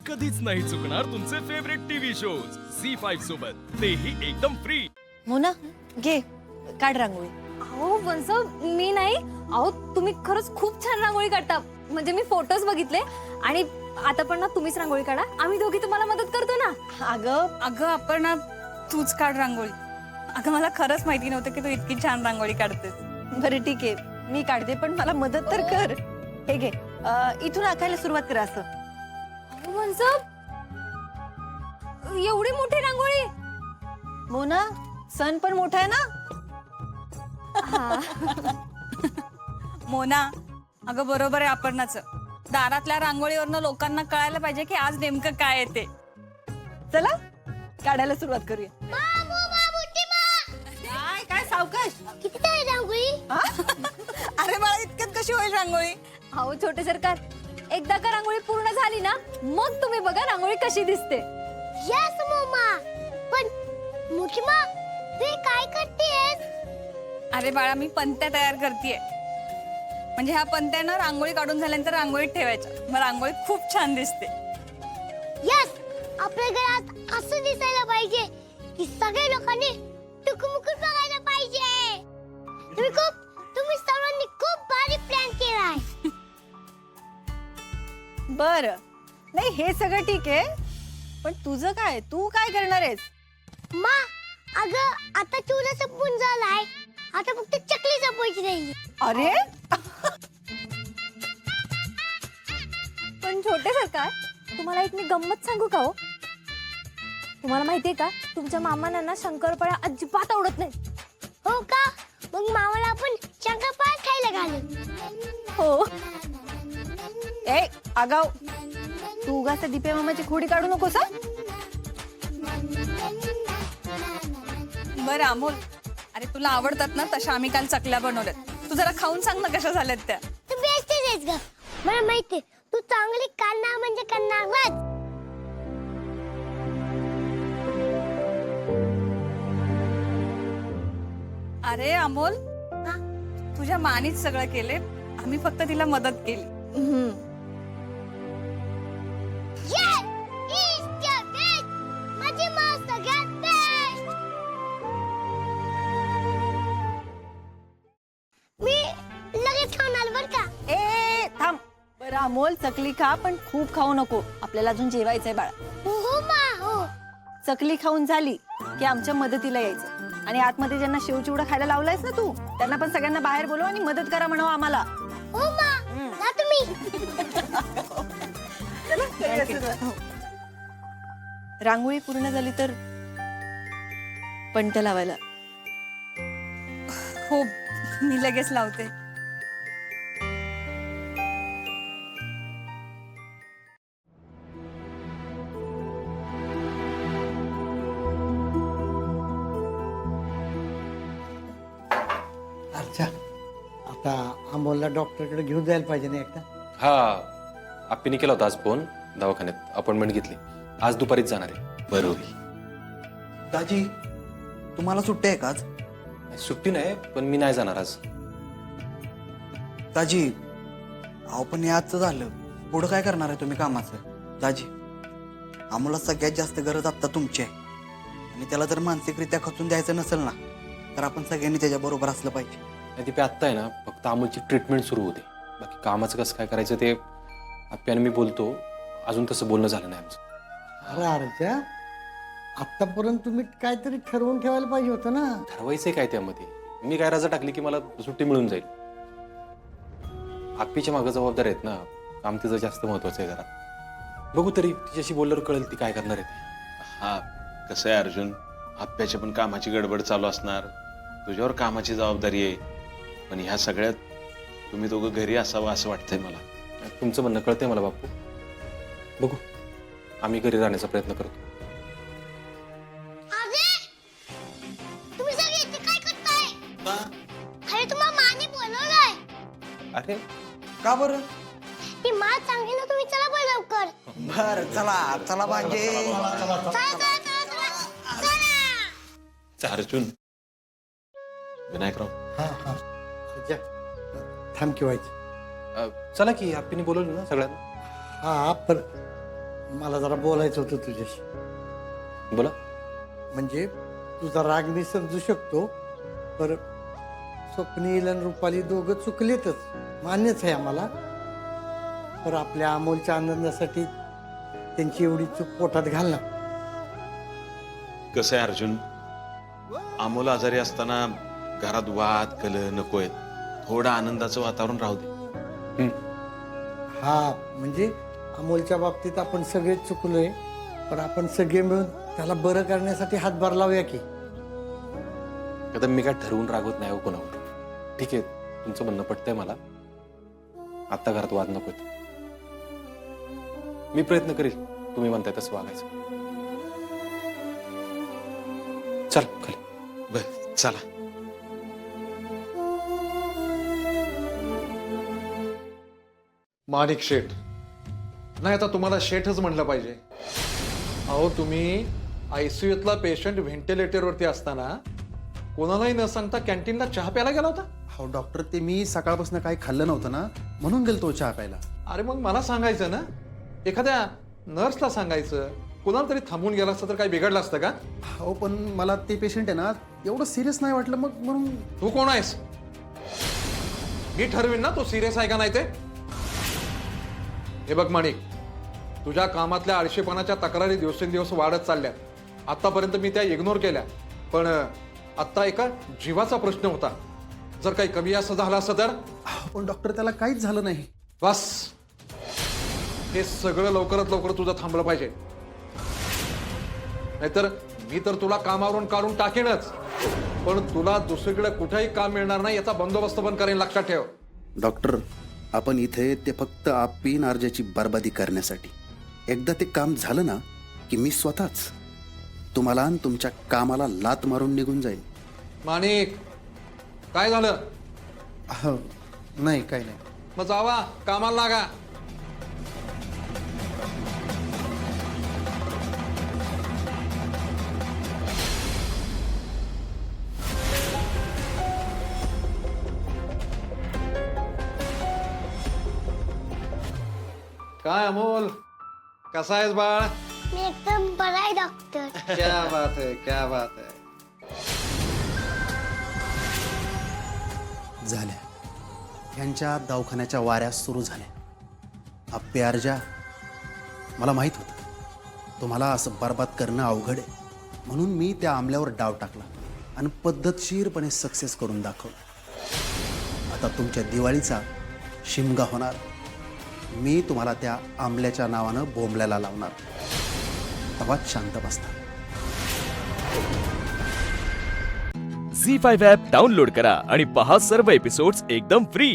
कधीच नाही चुकणार तुमचे फेवरेट टीव्ही शोज झी5 सोबत, तेही एकदम फ्री। मोना घे काढ रांगोळी। अहो वंस मी नाही, अहो तुम्ही खरंच खूप छान रांगोळी काढता। म्हणजे मी फोटोज बघितले आणि आता पण ना तुम्हीच रांगोळी काढा, आम्ही दोघी तुम्हाला मदत करतो ना। अगं अपर्णा तूच काढ रांगोळी। अगं मला खरंच माहिती नव्हतं की तू इतकी छान रांगोळी काढतेस। बरं ठीक आहे, मी काढते पण मला मदत तर कर। हे घे, इथून आखायला सुरुवात करा असं। अहो वंस एवढी मोठी रांगोळी। मोना सण पण मोठा आहे ना। मोना अगं बरोबर आहे अपर्णाचं। दारातल्या रांगोळीवरनं लोकांना कळायला पाहिजे की आज नेमकं काय आहे ते। चला काढायला सुरुवात करूया। काय सावकाश, किती आहे रांगोळी? अरे बाळा इतक्यात कशी होईल रांगोळी? अहो छोटे सरकार, एकदा का रांगोळी पूर्ण झाली ना मग तुम्ही बघा रांगोळी कशी दिसते। यस मम्मा, पण मोठी माँ तू काय करतेस? अरे बाळा मी पंत्या तयार करतेय। म्हणजे ह्या पंत्यानं रांगोळी काढून झाल्यानंतर रांगोळीत ठेवायच्या, मग रांगोळी खूप छान दिसते। यस, आपल्या घरात असं दिसायला पाहिजे की सगळ्या लोकांनी टुकमुकून बघायला पाहिजे। तुम्ही सर्वांनी खूप भारी प्लॅन केलाय। बरं नाही हे सगळं ठीक आहे, पण तुझं काय, तू काय करणार आहेस? मा, अगं आता चुला संपून झालाय, आता फक्त चकली संपवायची नाही। अरे पण छोटे सरकार, तुम्हाला एक मी गंमत सांगू का हो? तुम्हाला माहितीये का तुमच्या मामांना ना शंकरपाळ्या अजिबात आवडत नाही। हो का? मग मामाला आपण शंकरपाळ्या खायला घालू। हो ए आगाव, तू उगाच दीपे मामाची खोडी काढू नकोस हं? बरं अमोल, अरे तुला आवडतात ना तशा आम्ही काल चकल्या बनवल्यात। तू जरा खाऊन सांग ना कशा झाल्यात त्या। तू बेस्ट आहेस ग, मला माहिती तू चांगली करणार म्हणजे करणारच। अरे अमोल, तुझ्या मानीच सगळं केले, आम्ही फक्त तिला मदत केली। Yes! He's the best! माझी माँ सगळ्यात बेस्ट! मी लगेच खाऊन आलो बरं का? ए थांब। बरं अमोल चकली खा, पण खूप खाऊ नको, आपल्याला अजून जेवायचंय बाळा। हो मा हो। चकली खाऊन झाली की आमच्या मदतीला यायचं, आणि आतमध्ये ज्यांना शेवचिवडा खायला लावलायस ना तू, त्यांना पण सगळ्यांना बाहेर बोलव आणि मदत करा म्हणावं आम्हाला। हो मा, जा तुम्ही। रांगोळी पूर्ण झाली तर पंट लावायला। हो मी लगेच लावते। अच्छा, आता अमोलला डॉक्टरकडे घेऊन जायला पाहिजे ना एकदा। हा आप्पीने केला होता आज फोन, दवाखान्यात अपॉइंटमेंट घेतली, आज दुपारीच जाणार आहे। बरं होईल। दाजी तुम्हाला सुट्टी आहे का आज? सुट्टी नाही, पण मी नाही जाणार आज। दाजी अहो पण याच झालं, पुढं काय करणार आहे तुम्ही कामाचं? दाजी आम्हाला सगळ्यात जास्त गरज आता तुमची आहे, आणि त्याला जर मानसिकरित्या खचून द्यायचं नसेल ना तर आपण सगळ्यांनी त्याच्या बरोबर असलं पाहिजे। नाही ते आत्ता आहे ना, फक्त अमोलची ट्रीटमेंट सुरू होते, बाकी कामाचं कसं काय करायचं ते आप्पी आणि मी बोलतो, अजून तसं बोलणं झालं नाही आमचं। अरे अर्जा, आतापर्यंत तुम्ही काहीतरी ठरवून ठेवायला पाहिजे होतं ना। ठरवायचंय काय त्यामध्ये? मी काय रजा टाकली की मला सुट्टी मिळून जाईल? आप्पीच्या मागं जबाबदार आहेत ना, काम तिचं जास्त महत्वाचं आहे घरात। बघू तरी तिच्याशी बोलल्यावर कळेल ती काय करणार आहे ते। हा कसं आहे अर्जुन, आप्याच्या पण कामाची गडबड चालू असणार, तुझ्यावर कामाची जबाबदारी आहे, पण ह्या सगळ्यात तुम्ही दोघं घरी असावं असं वाटतंय मला। तुमचं म्हणणं कळतंय मला बापू, बघू आम्ही घरी राहण्याचा प्रयत्न करतो। अरे तुम्ही सगळे इथे काय करताय? अरे तुम्हाला माने बोलवलंय। अरे का बरं? ती माँ सांगेल ना, तुम्ही चला बरं लवकर। बर चला चला भांजे। अर्जुन, विनायकराव, हा हा अर्जा, थांब की व्हायचं। चला की आप्पीने बोलवलं ना सगळ्यांना। हा पण मला जरा बोलायचं होतं तुझ्याशी. बोला. म्हणजे तुझा राग मी समजू शकतो, पर स्वप्नील आणि रुपाली दोघं चुकलेतच, मान्यच आहे आम्हाला. पर आपल्या अमोलच्या आनंदासाठी त्यांची एवढी चूक पोटात घालणार. कसं आहे अर्जुन, अमोल आजारी असताना घरात वाद कलह नकोय. थोडं आनंदाचं वातावरण राहू दे. हा, म्हणजे अमोलच्या बाबतीत आपण सगळेच चुकलोय, पण आपण सगळे मिळून त्याला बरं करण्यासाठी हातभार लावूया की. आता मी काय ठरवून रागवत नाही हो कोणावर. ठीक आहे, तुमचं म्हणणं पटतंय मला. आत्ता घरात वाद नकोय. मी प्रयत्न करेल तुम्ही म्हणताय तसं वागायचं. चल खाली. बर चला. माणिक शेठ, नाही आता तुम्हाला शेठच म्हणलं पाहिजे. अहो तुम्ही आयसीयूतला पेशंट व्हेंटिलेटरवरती असताना कोणालाही न सांगता कॅन्टीनला चहा प्यायला गेला होता. हो डॉक्टर, ते मी सकाळपासून काही खाल्लं नव्हतं ना, म्हणून गेलतो चहा प्यायला. अरे मग मला सांगायचं ना, एखाद्या नर्सला सांगायचं. कोणाला तरी थांबून गेला असतं तर काही बिघडलं असतं का? हो पण मला ते पेशंट आहे ना एवढं सिरियस नाही वाटलं, मग म्हणून. तू कोण आहेस? मी ठरवीन ना तो सिरियस आहे का नाही ते. हे बघ माणिक, तुझ्या कामातल्या आळशीपणाच्या तक्रारी दिवसेंदिवस वाढत चालल्यात. आतापर्यंत मी त्या इग्नोर केल्या, पण आत्ता एका जीवाचा प्रश्न होता. जर काही कमी असं झालं असतं तर. पण डॉक्टर त्याला काहीच झालं नाही. बस, हे सगळं लवकरात लवकर तुझं थांबलं पाहिजे, नाहीतर मी तर तुला कामावरून काढून टाकेनच, पण तुला दुसरीकडे कुठेही काम मिळणार नाही याचा बंदोबस्त पण करेन, लक्षात ठेव. डॉक्टर, आपण इथे ते फक्त आपी नार्जाची बर्बादी करण्यासाठी. एकदा ते काम झालं ना की मी स्वतःच तुम्हाला आणि तुमच्या कामाला लात मारून निघून जाईल. माणिक, काय झालं? हो नाही, काही नाही. मग जावा कामाला लागा. काय अमोल, कसा आहेस बाळ? मी एकदम बरा आहे डॉक्टर. क्या बात है, क्या बात है. झाल्या यांच्या दवाखान्याच्या वाऱ्या सुरू झाल्या. आप्पे अर्जा, मला माहीत होतं तुम्हाला असं बर्बाद करणं अवघड आहे, म्हणून मी त्या आमल्यावर डाव टाकला आणि पद्धतशीरपणे सक्सेस करून दाखवलं. आता तुमच्या दिवाळीचा शिमगा होणार. मी तुम्हाला त्या आमल्याच्या नावानं बोंबल्याला लावणार. तेव्हाच शांत बसता. झी5 ॲप डाउनलोड करा आणि पहा सर्व एपिसोड्स एकदम फ्री.